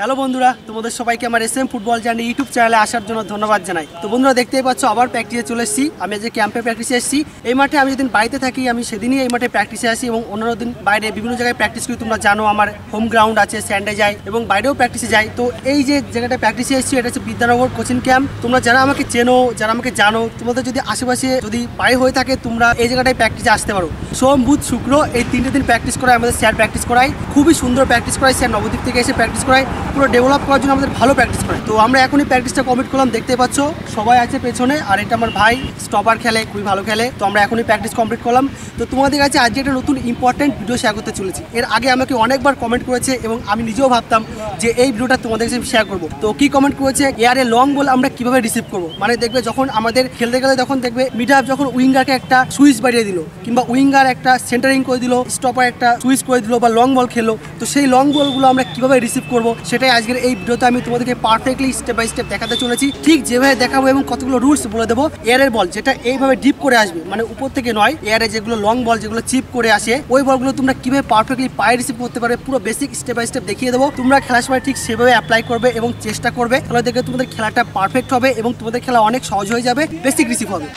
Hello বন্ধুরা, তোমাদের সবাইকে আমার এসএম ফুটবল জার্নি ইউটিউব চ্যানেলে আসার জন্য ধন্যবাদ জানাই। তো বন্ধুরা দেখতেই পাচ্ছ আবার প্র্যাকটিসে চলে এসেছি। আমি যে ক্যাম্পে প্র্যাকটিসে এসেছি, এই মাঠে আমি যেদিন বাড়িতে থাকি আমি সেদিনই এই মাঠে প্র্যাকটিসে আসি এবং অন্যান্য দিন বাইরে বিভিন্ন জায়গায় প্র্যাকটিস করি। তোমরা জানো আমার হোম গ্রাউন্ড আছে, স্যান্ডে যাই এবং বাইরেও প্র্যাকটিসে যাই। তো এই যে জায়গাটা প্র্যাকটিসে এসেছি এটা হচ্ছে বিদ্যানগর কোচিং ক্যাম্প। তোমরা যারা আমাকে চেনো, যারা আমাকে জানো, তোমাদের যদি আশেপাশে যদি বাড়ি হয়ে থাকে তোমরা এই জায়গাটায় প্র্যাকটিসে আসতে পারো। সোম, বুধ, শুক্র এই 3টে দিন প্র্যাকটিস করায় আমাদের স্যার, প্র্যাকটিস করায় খুবই সুন্দর প্র্যাকটিস করায় স্যার। নবদ্বীপ থেকে এসে প্র্যাকটিস করায়, পুরো ডেভেলপ করার জন্য আমাদের ভালো প্র্যাকটিস করে। তো আমরা এখনই প্র্যাকটিসটা কমপ্লিট করলাম, দেখতে পাচ্ছ সবাই আছে পেছনে। আর এটা আমার ভাই স্টপার খেলে, খুবই ভালো খেলে। তো আমরা এখনই প্র্যাকটিস কমপ্লিট করলাম। তো তোমাদের কাছে আজকে একটা নতুন ইম্পর্টেন্ট ভিডিও শেয়ার করতে চলেছি। এর আগে আমাকে অনেকবার কমেন্ট করেছে এবং আমি নিজেও ভাবতাম যে এই ভিডিওটা তোমাদের কাছে শেয়ার করবো। তো কি কমেন্ট করেছে, এয়ারে লং বল আমরা কিভাবে রিসিভ করবো। মানে দেখবে যখন আমাদের খেলতে গেলে তখন দেখবে মিড হাফ যখন উইঙ্গারকে একটা সুইচ বাড়িয়ে দিল, কিংবা উইঙ্গার একটা সেন্টারিং করে দিল, স্টপার একটা সুইচ করে দিল বা লং বল খেলো, তো সেই লং বলগুলো আমরা কিভাবে রিসিভ করবো সেটাই আজকের এই ভিডিওতে আমি তোমাদেরকে পারফেক্টলি স্টেপ বাই স্টেপ দেখাতে চলেছি। ঠিক যেভাবে দেখাবো এবং কতগুলো রুলস বলে দেবো। এয়ারের বল যেটা এইভাবে ডিপ করে আসবে, মানে উপর থেকে নয়, এয়ারে যেগুলো লং বল যেগুলো চিপ করে আসে, ওই বলগুলো তোমরা কিভাবে পারফেক্টলি পায়ে রিসিভ করতে পারবে পুরো বেসিক স্টেপ বাই স্টেপ দেখিয়ে দেবো। তোমরা খেলার সময় ঠিক সেভাবে অ্যাপ্লাই করবে এবং চেষ্টা করবে, তাহলে দেখবে তোমাদের খেলাটা পারফেক্ট হবে এবং তোমাদের খেলা অনেক সহজ হয়ে যাবে, বেসিক রিসিভ হবে।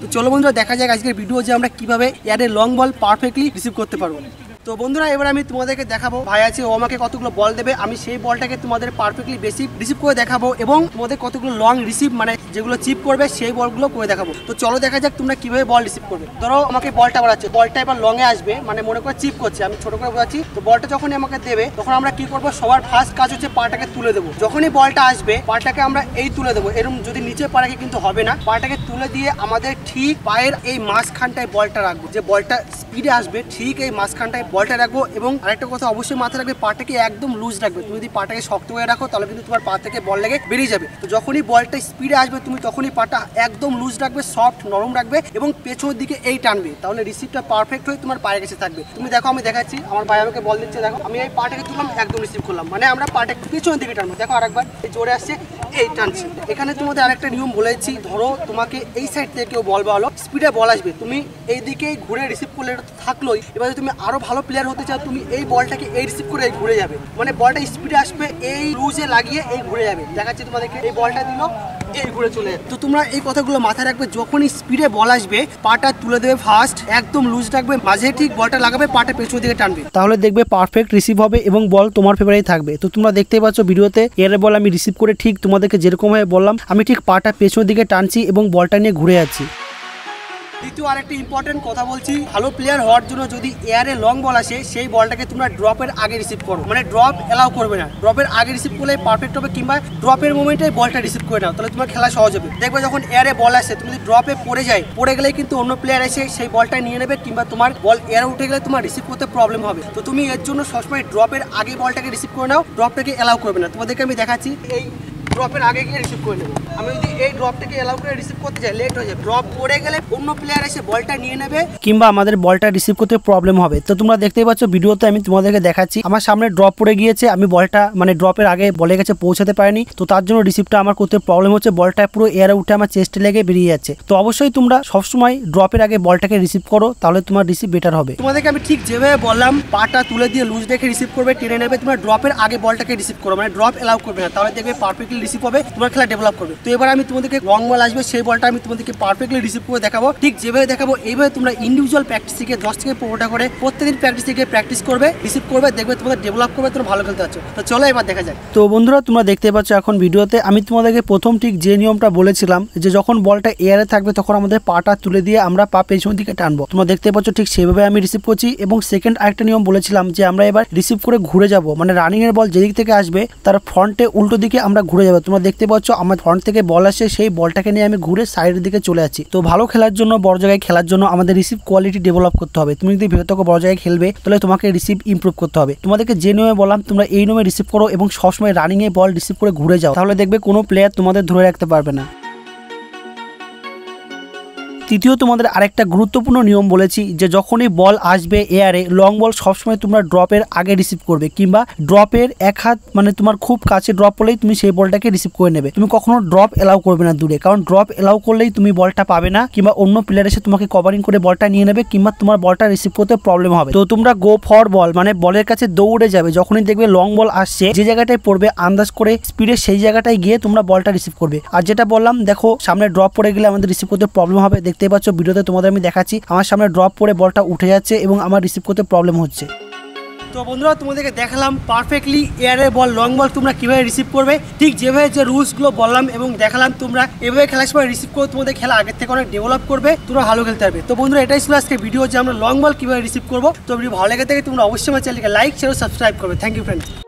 তো চলো বন্ধুরা দেখা যাক আজকের ভিডিও যে আমরা কিভাবে এয়ারে লং বল পারফেক্টলি রিসিভ করতে পারবো। তো বন্ধুরা এবার আমি তোমাদেরকে দেখাবো, ভাই আছে ও আমাকে কতগুলো বল দেবে, আমি সেই বলটাকে তোমাদের পারফেক্টলি বেসিক রিসিভ করে দেখাবো এবং তোমাদের কতগুলো লং রিসিভ মানে যেগুলো চিপ করবে সেই বলগুলো করে দেখাবো। তো চলো দেখা যাক তোমরা কিভাবে বল রিসিভ করবে। ধরো আমাকে বলটা বাড়াচ্ছে, বলটা এবার লং এ আসবে, মানে মনে করে চিপ করছে, আমি ছোট করে বোঝাচ্ছি। তো বলটা যখনই আমাকে দেবে তখন আমরা কি করবো, সবার ফার্স্ট কাজ হচ্ছে পাটাকে তুলে দেবো। যখনই বলটা আসবে পাটাকে আমরা এই তুলে দেবো, এরকম যদি নিচে পাটাকে কিন্তু হবে না, পাটাকে তুলে দিয়ে আমাদের ঠিক পায়ের এই মাঝখানটায় বলটা রাখবো। যে বলটা স্পিডে আসবে ঠিক এই মাঝখানটায় বলটা রাখবো। এবং আরেকটা কথা অবশ্যই মাথায় রাখবে, পাটাকে একদম লুজ রাখবে। তুমি যদি পাটাকে শক্ত করে রাখো তাহলে কিন্তু তোমার পা থেকে বল লেগে বেরিয়ে যাবে। তো যখনই বলটা স্পিডে আসবে তুমি তখনই পাটা একদম লুজ রাখবে, সফট নরম রাখবে এবং পেছনের দিকে এই টানবে, তাহলে রিসিভটা পারফেক্ট হয়ে তোমার পায়ের কাছে থাকবে। তুমি দেখো আমি দেখাচ্ছি, আমার ভাই আমাকে বল দিচ্ছে, দেখো আমি এই পাটাকে তুললাম, একদম রিসিভ করলাম, মানে আমরা পাটা পেছনের দিকে টানবো। দেখো আরেকবার এই জোরে আসছে, এই টানছি। এখানে তোমাদের আরেকটা নিয়ম বলেছি, ধরো তোমাকে এই সাইড থেকে কেউ বল বলো, স্পিডে বল আসবে, তুমি এই দিকেই ঘুরে রিসিভ করলে এটা তো থাকলোই। এবার তুমি আরো ভালো প্লেয়ার হতে চাও, তুমি এই বলটাকে এই রিসিভ করে এই ঘুরে যাবে, মানে বলটা স্পিডে আসবে, এই লুজে লাগিয়ে এই ঘুরে যাবে। দেখাচ্ছি তোমাদেরকে, এই বলটা দিল, এই ঘুরে চলে যাবে। তো তোমরা এই কথাগুলো মাথায় রাখবে, যখনই স্পিডে বল আসবে পাটা তুলে দেবে ফার্স্ট, একদম লুজ রাখবে, মাঝে ঠিক বলটা লাগাবে, পাটা পেছন দিকে টানবে, তাহলে দেখবে পারফেক্ট রিসিভ হবে এবং বল তোমার ফেভারেই থাকবে। তো তোমরা দেখতেই পাচ্ছ ভিডিওতে এর বল আমি রিসিভ করে ঠিক তোমাদেরকে যেরকম ভাবে বললাম, আমি ঠিক পাটা পেছন দিকে টানছি এবং বলটা নিয়ে ঘুরে যাচ্ছি। দ্বিতীয় আরেকটা ইম্পর্টেন্ট কথা বলছি, ভালো প্লেয়ার হওয়ার জন্য যদি এয়ারে লং বল আসে সেই বলটাকে তোমরা ড্রপের আগে রিসিভ করো, মানে ড্রপ এলাও করবে না। ড্রপের আগে রিসিভ করলে পারফেক্ট হবে, কিংবা ড্রপের মোমেন্টে বলটা রিসিভ করে নাও, তাহলে তোমার খেলা সহজ হবে। দেখবে যখন এয়ারে বল আসে তুমি যদি ড্রপে পড়ে গেলেই কিন্তু অন্য প্লেয়ার এসে সেই বলটা নিয়ে নেবে, কিংবা তোমার বল এয়ারে উঠে গেলে তোমার রিসিভ করতে প্রবলেম হবে। তো তুমি এর জন্য সবসময় ড্রপের আগে বলটাকে রিসিভ করে নাও, ড্রপটাকে এলাও করবে না। তোমাদেরকে আমি দেখাচ্ছি, এই ড্রপের আগে গিয়ে রিসিভ করে নেবে। আমি যদি এই ড্রপটাকে এলাও করে রিসিভ করতে যাই লেট হয়ে যাবে, ড্রপ পড়ে গেলে অন্য প্লেয়ার এসে বলটা নিয়ে নেবে, কিংবা আমাদের বলটা রিসিভ করতে প্রবলেম হবে। তো তোমরা দেখতেই পাচ্ছ ভিডিওতে আমি তোমাদেরকে দেখাচ্ছি, আমার সামনে ড্রপ পড়ে গিয়েছে, আমি বলটা মানে ড্রপের আগে বলের কাছে পৌঁছাতে পারিনি, তো তার জন্য রিসিভটা আমার করতে প্রবলেম হচ্ছে, বলটা পুরো এয়ারে উঠে আমার চেস্টে লেগে বেরিয়ে যাচ্ছে। তো অবশ্যই তোমরা সবসময় ড্রপের আগে বলটাকে রিসিভ করো, তাহলে তোমার রিসিভ বেটার হবে। তোমাদেরকে আমি ঠিক যেভাবে বললাম পাটা তুলে দিয়ে লুজ রেখে রিসিভ করবে, টেনে নেবে, তোমরা ড্রপের আগে বলটাকে রিসিভ করো, মানে ড্রপ এলাও করবে না, তাহলে দেখবে পারফেক্টলি রিসিভ হবে, তোমার খেলা ডেভেলপ করবে। তো এবার আমি তোমাদেরকে লং বল আসবে সেই বলটা আমি তোমাদেরকে পারফেক্টলি রিসিভ করে দেখাবো, ঠিক যেভাবে দেখাবো এইভাবে তোমরা ইন্ডিভিজুয়াল প্র্যাকটিস থেকে 10 থেকে 15টা করে প্রত্যেকদিন প্র্যাকটিস করবে, রিসিভ করবে, দেখবে তোমাদের ডেভেলপ করবে, তোমরা ভালো খেলতে পারছো। তো চলো এবার দেখা যায়। তো বন্ধুরা তোমরা দেখতে পাচ্ছ এখন ভিডিওতে আমি তোমাদেরকে প্রথম ঠিক যে নিয়মটা বলেছিলাম, যে যখন বলটা এয়ারে থাকবে তখন আমাদের পাটা তুলে দিয়ে আমরা পা পেছন দিকে টানবো, তোমরা দেখতে পাচ্ছ ঠিক সেভাবে আমি রিসিভ করছি। এবং সেকেন্ড আরেকটা নিয়ম বলেছিলাম যে আমরা এবার রিসিভ করে ঘুরে যাব, মানে রানিং এর বল যেদিক থেকে আসবে তার ফ্রন্টে উল্টো দিকে আমরা ঘুরে যাবো। তোমরা দেখতে পাচ্ছ আমার ফ্রন্ট থেকে বল আসে, সেই বলটাকে নিয়ে আমি ঘুরে সাইডের দিকে চলে যাচ্ছি। তো ভালো খেলার জন্য, বড় জায়গায় খেলার জন্য আমাদের রিসিভ কোয়ালিটি ডেভেলপ করতে হবে। তুমি যদি ভেবে থাকো বড় জায়গায় খেলবে তাহলে তোমাকে রিসিভ ইমপ্রুভ করতে হবে। তোমাদেরকে যে নিয়মে বললাম তোমরা এই নিয়মে রিসিভ করো এবং সবসময় রানিং এ বল রিসিভ করে ঘুরে যাও, তাহলে দেখবে কোনো প্লেয়ার তোমাদের ধরে রাখতে পারবে না। তৃতীয় তোমাদের আরেকটা গুরুত্বপূর্ণ নিয়ম বলেছি যে যখনই বল আসবে এয়ারে লং বল সবসময় তোমরা ড্রপের আগে রিসিভ করবে কিংবা ড্রপের এক হাত মানে তোমার খুব কাছে ড্রপ করলেই তুমি সেই বলটাকে রিসিভ করে নেবে। তুমি কখনো ড্রপ এলাও করবে না দূরে, কারণ ড্রপ এলাও করলেই তুমি বলটা পাবে না কিংবা অন্য প্লেয়ার এসে তোমাকে কভারিং করে বলটা নিয়ে নেবে কিংবা তোমার বলটা রিসিভ করতে প্রবলেম হবে। তো তোমরা গো ফর বল মানে বলের কাছে দৌড়ে যাবে, যখনই দেখবে লং বল আসছে যে জায়গাটায় পড়বে আন্দাজ করে স্পিডে সেই জায়গাটায় গিয়ে তোমরা বলটা রিসিভ করবে। আর যেটা বললাম দেখো সামনে ড্রপ পড়ে গেলে আমাদের রিসিভ করতে প্রবলেম হবে। দেখতেই পাচ্ছ ভিডিওতে তোমাদের আমি দেখাচ্ছি আমার সামনে ড্রপ পড়ে বলটা উঠে যাচ্ছে এবং আমার রিসিভ করতে প্রবলেম হচ্ছে। তো বন্ধুরা তোমাদেরকে দেখালাম পারফেক্টলি এয়ারে বল লং বল তোমরা কিভাবে রিসিভ করবে, ঠিক যেভাবে যে রুলসগুলো বললাম এবং দেখালাম তোমরা এভাবে খেলার সময় রিসিভ করে তোমাদের খেলা আগের থেকে অনেক ডেভেলপ করবে, তোমরা ভালো খেলতে পারবে। তো বন্ধুরা এটাই ছিল আজকে ভিডিও যে আমরা লং বল কিভাবে রিসিভ করবো। তো ভিডিও ভালো লেগে থাকে তোমরা অবশ্যই আমার চ্যানেলকে লাইক শেয়ার সাবস্ক্রাইব করবে। Thank you friends.